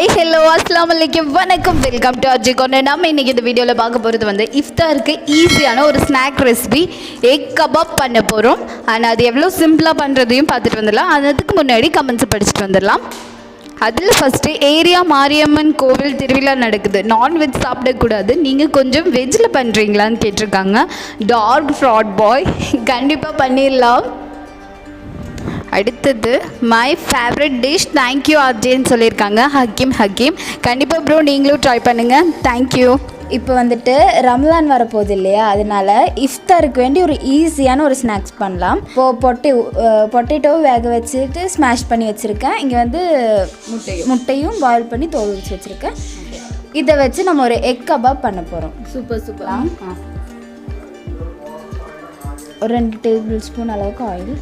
Hi hello அஸ்ஸலாமு அலைக்கும் வணக்கம் வெல்கம் டு Rjcornor. நம்ம இன்றைக்கி இந்த வீடியோவில் பார்க்க போகிறது வந்து இஃப்தாருக்கு ஈஸியான ஒரு ஸ்நாக் ரெசிபி எக் கபாப் பண்ண போகிறோம். ஆனால் அது எவ்வளோ சிம்பிளாக பண்ணுறதையும் பார்த்துட்டு வந்துடலாம். அதுக்கு முன்னாடி கமெண்ட்ஸ் படிச்சுட்டு வந்துடலாம். அதில் ஃபஸ்ட்டு ஏரியா மாரியம்மன் கோவில் திருவிழா நடக்குது, நான்வெஜ் சாப்பிடக்கூடாது, நீங்கள் கொஞ்சம் வெஜ்ஜில் பண்ணுறீங்களான்னு கேட்டிருக்காங்க. டார்க் ஃப்ராட் பாய் கண்டிப்பாக பண்ணிடலாம். அடுத்தது மை ஃபேவரட் டிஷ் தேங்க்யூ ஆர்ஜேன்னு சொல்லியிருக்காங்க ஹக்கீம். கண்டிப்பாக ப்ரோ நீங்களும் ட்ரை பண்ணுங்கள். தேங்க்யூ. இப்போ வந்துட்டு ரம்ஜான் வரப்போகுது இல்லையா, அதனால இஃப்தாருக்கு வேண்டி ஒரு ஈஸியான ஒரு ஸ்நாக்ஸ் பண்ணலாம். இப்போது பொட்டேட்டோவை வேக வச்சுட்டு ஸ்மாஷ் பண்ணி வச்சுருக்கேன். இங்கே வந்து முட்டையும் பாயில் பண்ணி தோல் வச்சு வச்சுருக்கேன். இதை வச்சு நம்ம ஒரு எக் கபாப் பண்ண போகிறோம். சூப்பராக ஒரு 2 டேபிள் ஸ்பூன் அளவுக்கு ஆயில்.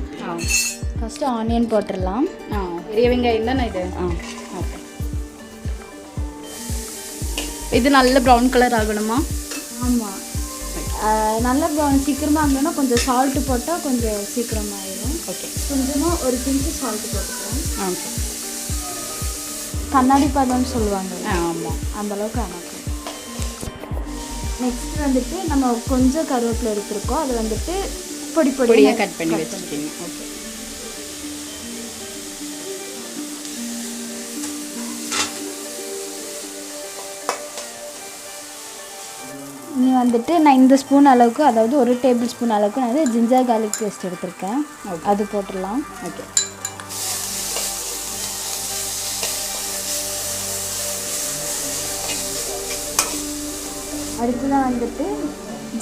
ஃபஸ்ட்டு ஆனியன் போட்டுடலாம். பெரிய வெங்காயம் தானே இது? ஓகே. இது நல்ல ப்ரௌன் கலர் ஆகணுமா? ஆமாம், நல்லா ப்ரௌன் சீக்கிரமாக ஆகணும்னா கொஞ்சம் சால்ட்டு போட்டால் கொஞ்சம் சீக்கிரமாக ஆயிடும். ஓகே, கொஞ்சமாக ஒரு பிஞ்சு சால்ட்டு போட்டுக்கிறேன். ஓகே. கண்ணாடி பதம்னு சொல்லுவாங்க. ஆமாம், அந்தளவுக்கு ஆனாக்கும். நெக்ஸ்ட் வந்துட்டு நம்ம கொஞ்சம் கருவேப்பிலை எடுத்துருக்கோம், அது வந்துட்டு பொடியாக கட் பண்ணி வச்சுருக்கீங்க. ஓகே. இனி வந்துட்டு நான் இந்த ஸ்பூன் அளவுக்கு, அதாவது 1 டேபிள் ஸ்பூன் அளவுக்கு நான் வந்து ஜிஞ்சர் கார்லிக் பேஸ்ட் எடுத்திருக்கேன். அது போட்டுடலாம். ஓகே. அடுத்ததான் வந்துட்டு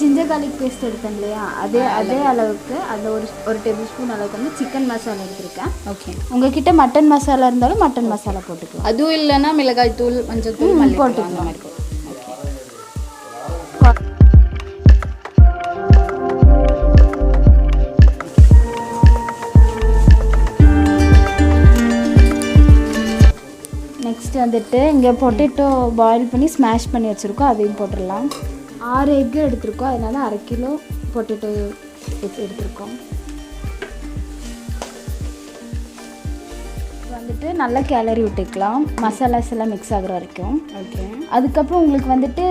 ஜிஞ்சர் கார்லிக் பேஸ்ட் எடுத்தேன் இல்லையா, அதே அளவுக்கு அதில் ஒரு டேபிள் ஸ்பூன் அளவுக்கு வந்து சிக்கன் மசாலா எடுத்திருக்கேன். ஓகே. உங்ககிட்ட மட்டன் மசாலா இருந்தாலும் மட்டன் மசாலா போட்டுக்கலாம். அதுவும் இல்லைன்னா மிளகாய் தூள், மஞ்சள் தூள் போட்டுக்கலாம். நெக்ஸ்ட் வந்துட்டு இங்கே பொட்டேட்டோ பாயில் பண்ணி ஸ்மாஷ் பண்ணி வச்சுருக்கோம், அதையும் போட்டுடலாம். 6 எக்கு எடுத்திருக்கோம், அதனால 1/2 கிலோ பொட்டேட்டோ எடுத்திருக்கோம். வந்துட்டு நல்லா கிளறி விட்டுக்கலாம், மசாலாஸ் எல்லாம் மிக்ஸ் ஆகிற வரைக்கும். ஓகே. அதுக்கப்புறம் உங்களுக்கு வந்துட்டு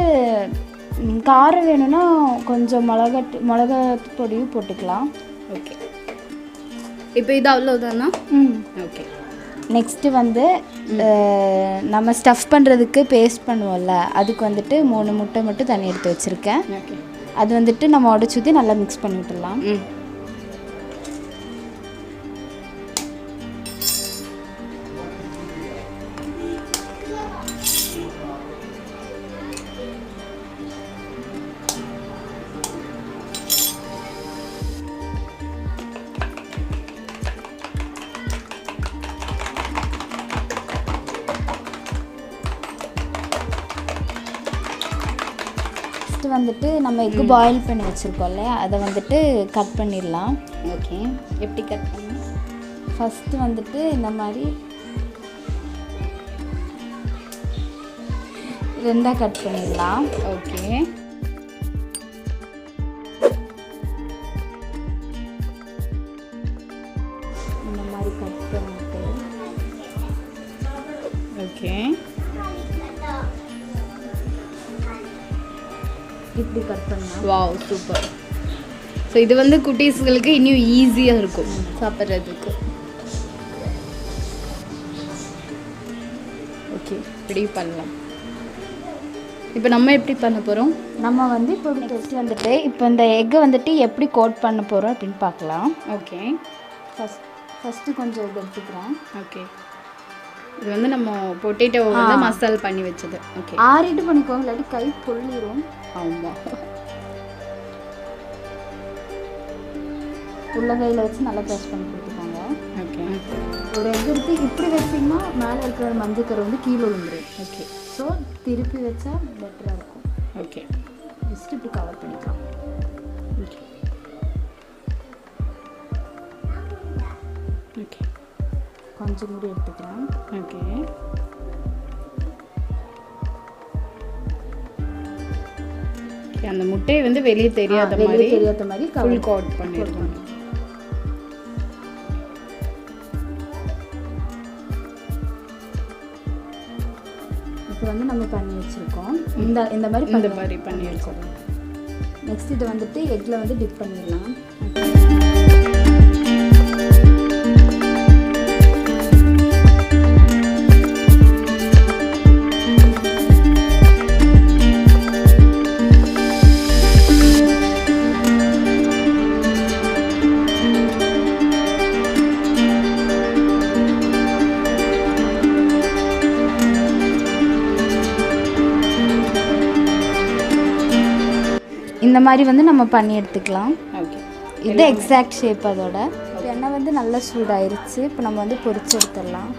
காரம் வேணும்னா கொஞ்சம் மிளகா பொடியும் போட்டுக்கலாம். ஓகே. இப்போ இது அவ்வளோதானா? ஓகே. நெக்ஸ்ட்டு வந்து நம்ம ஸ்டஃப் பண்ணுறதுக்கு பேஸ்ட் பண்ணுவோம்ல, அதுக்கு வந்துட்டு 3 முட்டை மட்டும் தண்ணி எடுத்து வச்சுருக்கேன். அது வந்துட்டு நம்ம உடச்சி ஊற்றி நல்லா மிக்ஸ் பண்ணி விட்டுடலாம். வந்துட்டு நம்ம எக்கு பாயில் பண்ணி வச்சுருக்கோம் இல்லையா, அதை வந்துட்டு கட் பண்ணிடலாம். ஓகே. எப்படி கட் பண்ணி? ஃபஸ்ட்டு வந்துட்டு இந்த மாதிரி 2 கட் பண்ணிடலாம். ஓகே. இந்த மாதிரி கட் பண்ணிட்டு ஓகே இப்படி கட் பண்ணலாம். Wow, super. ஸோ இது வந்து குட்டீஸ்களுக்கு இன்னும் ஈஸியாக இருக்கும் சாப்பிட்றதுக்கு. ஓகே, இப்படி பண்ணலாம். இப்போ நம்ம எப்படி பண்ண போகிறோம்? நம்ம வந்து இப்போ டெஸ்ட் வந்துட்டு இப்போ இந்த எக்கை வந்துட்டு எப்படி கோட் பண்ண போகிறோம் அப்படின்னு பார்க்கலாம். ஓகே. ஃபஸ்ட்டு கொஞ்சம் இது எடுத்துக்கிறேன். ஓகே. இது வந்து நம்ம பொட்டேட்டோ வந்து மசாலா பண்ணி வச்சது. ஓகே. ஆறிட்டு பண்ணிக்கோங்க, இல்லாட்டி கை பொள்ளிரும். ஆமாம். உள்ளங்கையில் வச்சு நல்லா ப்ரெஸ் பண்ணி கொடுத்துக்கோங்க. ஓகே. ஒரு எக் எடுத்து இப்படி வச்சிங்கன்னா மேலே இருக்கிற மஞ்சக்கரை வந்து கீழே விழுந்துடும். ஓகே. ஸோ திருப்பி வச்சா பெட்டராக இருக்கும். ஓகே. ஜஸ்ட் இப்படி கவர் பண்ணிக்கலாம். ஓகே. ஓகே. கொஞ்சம் முடி எடுத்துக்கலாம். ஓகே. அந்த முட்டையை வந்து வெளியே தெரியாத மாதிரி ஃபுல் கோட் பண்ணிடுவோம். இப்போ வந்து நம்ம பண்ணி வச்சுருக்கோம். இந்த மாதிரி பண்ணியிருக்கோம். நெக்ஸ்ட் இதை வந்துட்டு எக்கில் வந்து டிப் பண்ணிடலாம். இந்த மாதிரி வந்து நம்ம பண்ணி எடுத்துக்கலாம். ஓகே, இது எக்ஸாக்ட் ஷேப். அதோட எண்ணெய் வந்து நல்லா சூடாயிருச்சு. இப்போ நம்ம வந்து பொரிச்சு எடுத்துடலாம்.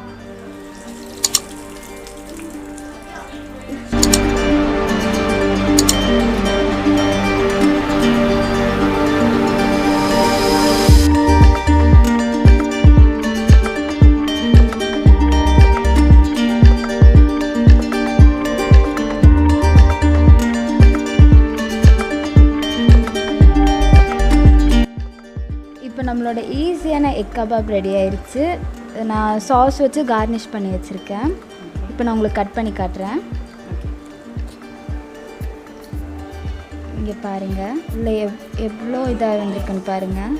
இப்போ நம்மளோட ஈஸியான எக் கபாப் ரெடி ஆயிடுச்சு. நான் சாஸ் வச்சு கார்னிஷ் பண்ணி வச்சுருக்கேன். இப்போ நான் உங்களுக்கு கட் பண்ணி காட்டுறேன். இங்கே பாருங்கள், இல்லை எவ்வளோ இதாக வந்திருக்குன்னு பாருங்கள்.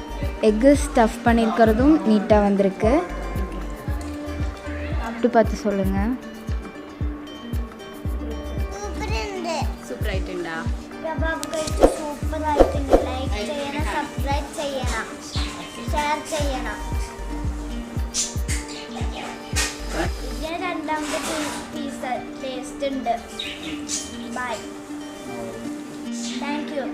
எக்கு ஸ்டஃப் பண்ணியிருக்கிறதும் நீட்டாக வந்திருக்கு. அப்படி பார்த்து சொல்லுங்கள். சூப்பர் ஆயிட்டுண்டா. സൂപ്പർ ആയിട്ടുണ്ട്. ലൈക്ക് ചെയ്യണം, സബ്സ്ക്രൈബ് ചെയ്യണം, ഷെയർ ചെയ്യണം. ഇത് രണ്ടാമത്തെ പീസ് ടേസ്റ്റ് ഉണ്ട്. ബൈ. Thank you.